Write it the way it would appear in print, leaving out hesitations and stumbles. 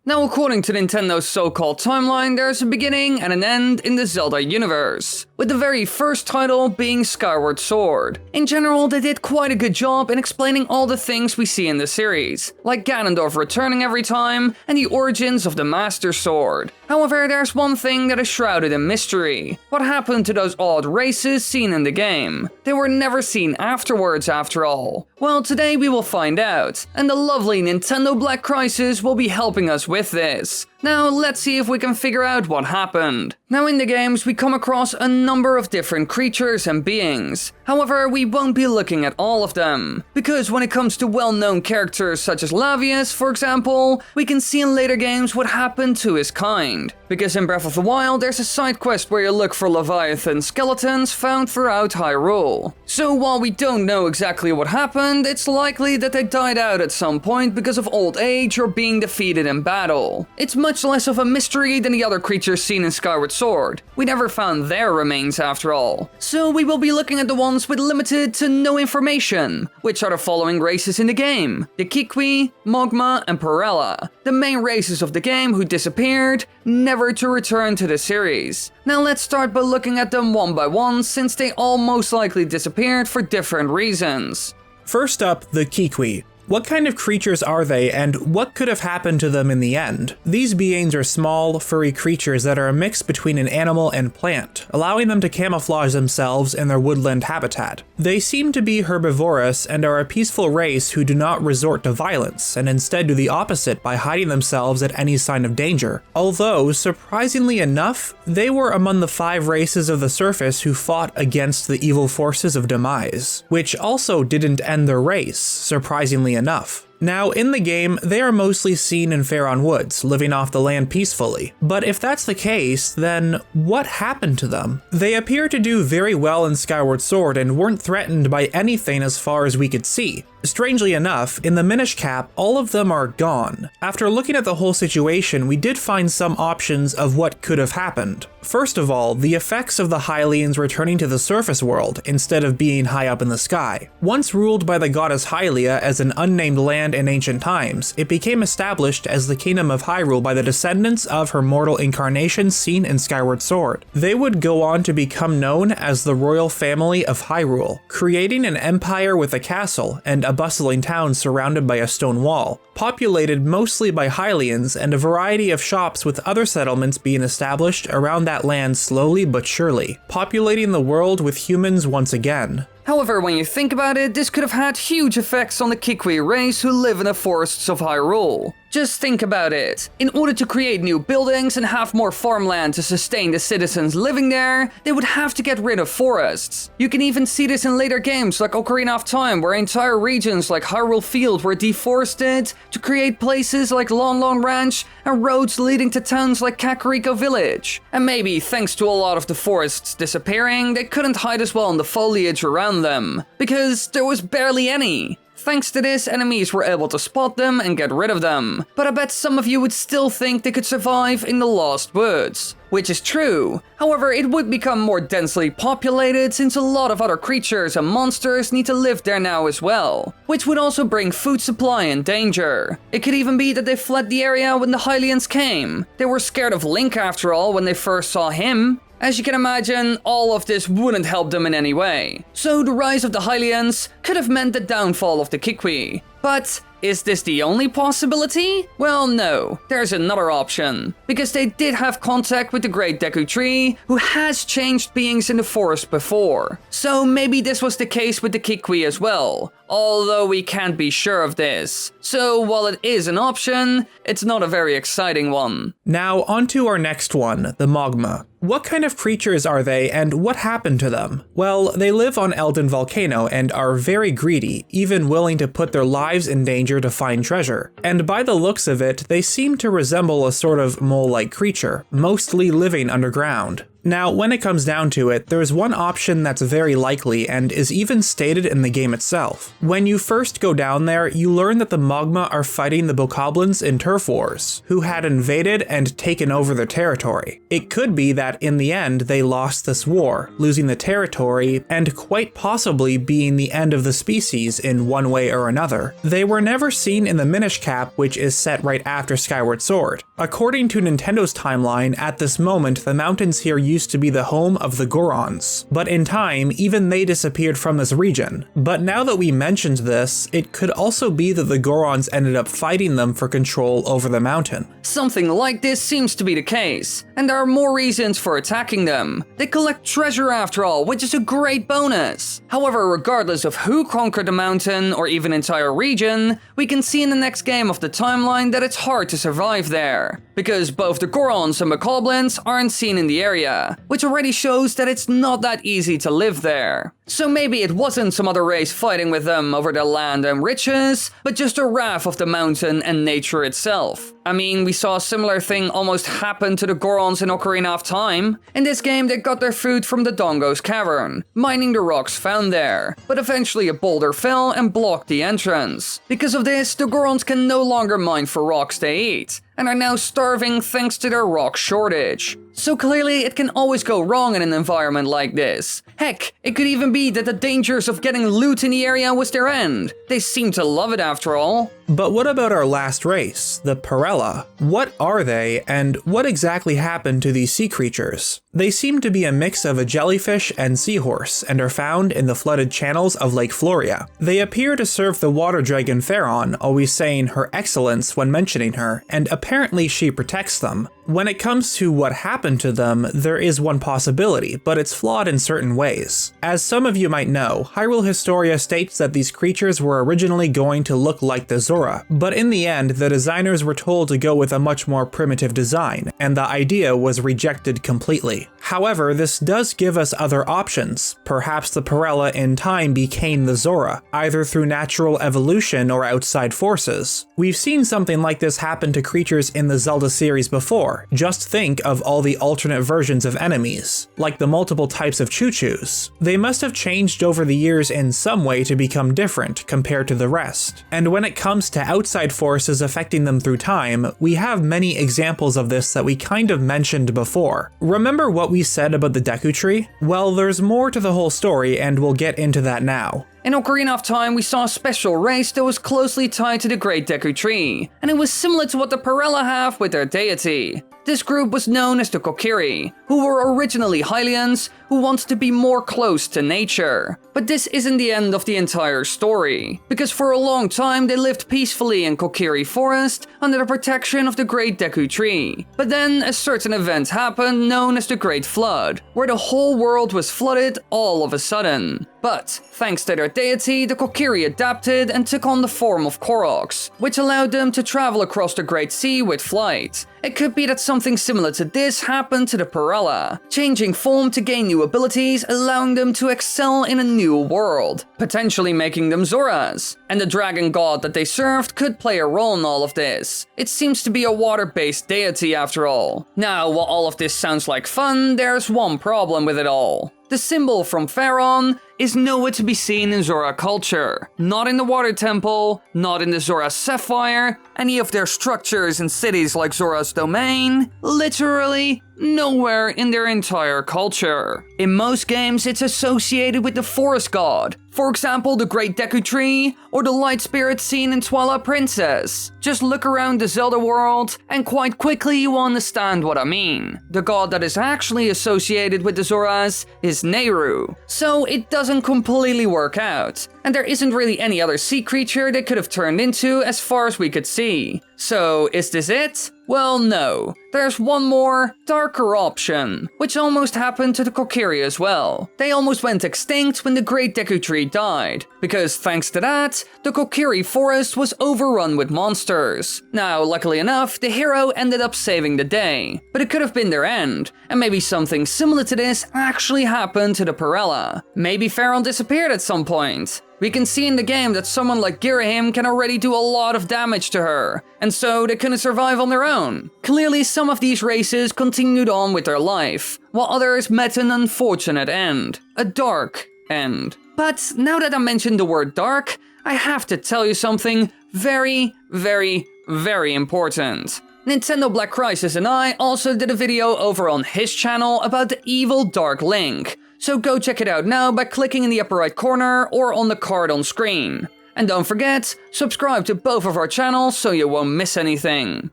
Now, according to Nintendo's so-called timeline, there's a beginning and an end in the Zelda universe, with the very first title being Skyward Sword. In general, they did quite a good job in explaining all the things we see in the series, like Ganondorf returning every time, and the origins of the Master Sword. However, there's one thing that is shrouded in mystery. What happened to those odd races seen in the game? They were never seen afterwards, after all. Well, today we will find out, and the lovely NintendoBlackCrisis will be helping us with this. Now, let's see if we can figure out what happened. Now, in the games, we come across a number of different creatures and beings. However, we won't be looking at all of them, because when it comes to well-known characters such as Lavius, for example, we can see in later games what happened to his kind. Because in Breath of the Wild, there's a side quest where you look for Leviathan skeletons found throughout Hyrule. So while we don't know exactly what happened, it's likely that they died out at some point because of old age or being defeated in battle. It's much less of a mystery than the other creatures seen in Skyward Sword. We never found their remains after all. So we will be looking at the ones with limited to no information, which are the following races in the game: the Kikwi, Mogma, and Parella, the main races of the game who disappeared, never to return to the series. Now let's start by looking at them one by one, since they all most likely disappeared for different reasons. First up, the Kikwi. What kind of creatures are they, and what could have happened to them in the end? These beings are small, furry creatures that are a mix between an animal and plant, allowing them to camouflage themselves in their woodland habitat. They seem to be herbivorous and are a peaceful race who do not resort to violence, and instead do the opposite by hiding themselves at any sign of danger. Although, surprisingly enough, they were among the 5 races of the surface who fought against the evil forces of demise, which also didn't end their race, surprisingly enough. Now, in the game, they are mostly seen in Faron Woods, living off the land peacefully. But if that's the case, then what happened to them? They appear to do very well in Skyward Sword and weren't threatened by anything as far as we could see. Strangely enough, in the Minish Cap, all of them are gone. After looking at the whole situation, we did find some options of what could have happened. First of all, the effects of the Hylians returning to the surface world instead of being high up in the sky. Once ruled by the goddess Hylia as an unnamed land in ancient times, it became established as the Kingdom of Hyrule by the descendants of her mortal incarnation seen in Skyward Sword. They would go on to become known as the royal family of Hyrule, creating an empire with a castle and a bustling town surrounded by a stone wall, populated mostly by Hylians, and a variety of shops with other settlements being established around that land slowly but surely, populating the world with humans once again. However, when you think about it, this could have had huge effects on the Kikwi race who live in the forests of Hyrule. Just think about it. In order to create new buildings and have more farmland to sustain the citizens living there, they would have to get rid of forests. You can even see this in later games like Ocarina of Time, where entire regions like Hyrule Field were deforested to create places like Lon Lon Ranch and roads leading to towns like Kakariko Village. And maybe thanks to a lot of the forests disappearing, they couldn't hide as well in the foliage around them, because there was barely any. Thanks to this, enemies were able to spot them and get rid of them. But I bet some of you would still think they could survive in the Lost Woods. Which is true. However, it would become more densely populated since a lot of other creatures and monsters need to live there now as well, which would also bring food supply in danger. It could even be that they fled the area when the Hylians came. They were scared of Link after all when they first saw him. As you can imagine, all of this wouldn't help them in any way. So the rise of the Hylians could have meant the downfall of the Kikwi. But is this the only possibility? Well, no. There's another option. Because they did have contact with the Great Deku Tree, who has changed beings in the forest before. So maybe this was the case with the Kikwi as well. Although we can't be sure of this. So while it is an option, it's not a very exciting one. Now onto our next one, the Mogma. What kind of creatures are they, and what happened to them? Well, they live on Elden Volcano and are very greedy, even willing to put their lives in danger to find treasure. And by the looks of it, they seem to resemble a sort of mole-like creature, mostly living underground. Now, when it comes down to it, there's one option that's very likely and is even stated in the game itself. When you first go down there, you learn that the Mogma are fighting the bokoblins in Turf Wars, who had invaded and taken over their territory. It could be that in the end they lost this war, losing the territory, and quite possibly being the end of the species in one way or another. They were never seen in the Minish Cap, which is set right after Skyward Sword. According to Nintendo's timeline, at this moment the mountains here used to be the home of the Gorons, but in time even they disappeared from this region. But now that we mentioned this, it could also be that the Gorons ended up fighting them for control over the mountain. Something like this seems to be the case, and there are more reasons for attacking them. They collect treasure after all, which is a great bonus. However, regardless of who conquered the mountain or even entire region, we can see in the next game of the timeline that it's hard to survive there, because both the Gorons and bokoblins aren't seen in the area, which already shows that it's not that easy to live there. So maybe it wasn't some other race fighting with them over their land and riches, but just a wrath of the mountain and nature itself. I mean, we saw a similar thing almost happen to the Gorons in Ocarina of Time. In this game, they got their food from the Dongo's cavern, mining the rocks found there, but eventually a boulder fell and blocked the entrance. Because of this, the Gorons can no longer mine for rocks they eat, and are now starving thanks to their rock shortage. So clearly it can always go wrong in an environment like this. Heck, it could even be that the dangers of getting loot in the area was their end. They seem to love it after all. But what about our last race, the Parella? What are they, and what exactly happened to these sea creatures? They seem to be a mix of a jellyfish and seahorse, and are found in the flooded channels of Lake Floria. They appear to serve the water dragon Pharaon, always saying her excellence when mentioning her, and apparently she protects them. When it comes to what happened to them, there is one possibility, but it's flawed in certain ways. As some of you might know, Hyrule Historia states that these creatures were originally going to look like the Zora, but in the end, the designers were told to go with a much more primitive design, and the idea was rejected completely. However, this does give us other options. Perhaps the Parella in time became the Zora, either through natural evolution or outside forces. We've seen something like this happen to creatures in the Zelda series before. Just think of all the alternate versions of enemies, like the multiple types of choo-choos. They must have changed over the years in some way to become different compared to the rest. And when it comes to outside forces affecting them through time, we have many examples of this that we kind of mentioned before. Remember what we said about the Deku Tree? Well, there's more to the whole story, and we'll get into that now. In Ocarina of Time, we saw a special race that was closely tied to the Great Deku Tree, and it was similar to what the Parella have with their deity. This group was known as the Kokiri, who were originally Hylians who wanted to be more close to nature. But this isn't the end of the entire story, because for a long time they lived peacefully in Kokiri Forest under the protection of the Great Deku Tree. But then a certain event happened known as the Great Flood, where the whole world was flooded all of a sudden. But, thanks to their deity, the Kokiri adapted and took on the form of Koroks, which allowed them to travel across the Great Sea with flight. It could be that something similar to this happened to the Parella, changing form to gain new abilities, allowing them to excel in a new world, potentially making them Zoras. And the dragon god that they served could play a role in all of this. It seems to be a water-based deity after all. Now, while all of this sounds like fun, there's one problem with it all. The symbol from Pharaon is nowhere to be seen in Zora culture. Not in the Water Temple, not in the Zora Sapphire, any of their structures and cities like Zora's Domain, literally nowhere in their entire culture. In most games, it's associated with the Forest God. For example, the Great Deku Tree, or the Light Spirit seen in Twilight Princess. Just look around the Zelda world, and quite quickly you will understand what I mean. The god that is actually associated with the Zoras is Nehru, so it doesn't completely work out, and there isn't really any other sea creature they could have turned into as far as we could see. So, is this it? Well, no. There's one more, darker option, which almost happened to the Kokiri as well. They almost went extinct when the Great Deku Tree died, because thanks to that, the Kokiri forest was overrun with monsters. Now, luckily enough, the hero ended up saving the day, but it could have been their end, and maybe something similar to this actually happened to the Parella. Maybe Pharaon disappeared at some point. We can see in the game that someone like Girahim can already do a lot of damage to her, and so they couldn't survive on their own. Clearly, some of these races continued on with their life, while others met an unfortunate end. A dark end. But now that I mentioned the word dark, I have to tell you something very, very, very important. NintendoBlackCrisis and I also did a video over on his channel about the evil Dark Link, so go check it out now by clicking in the upper right corner or on the card on screen. And don't forget, subscribe to both of our channels so you won't miss anything.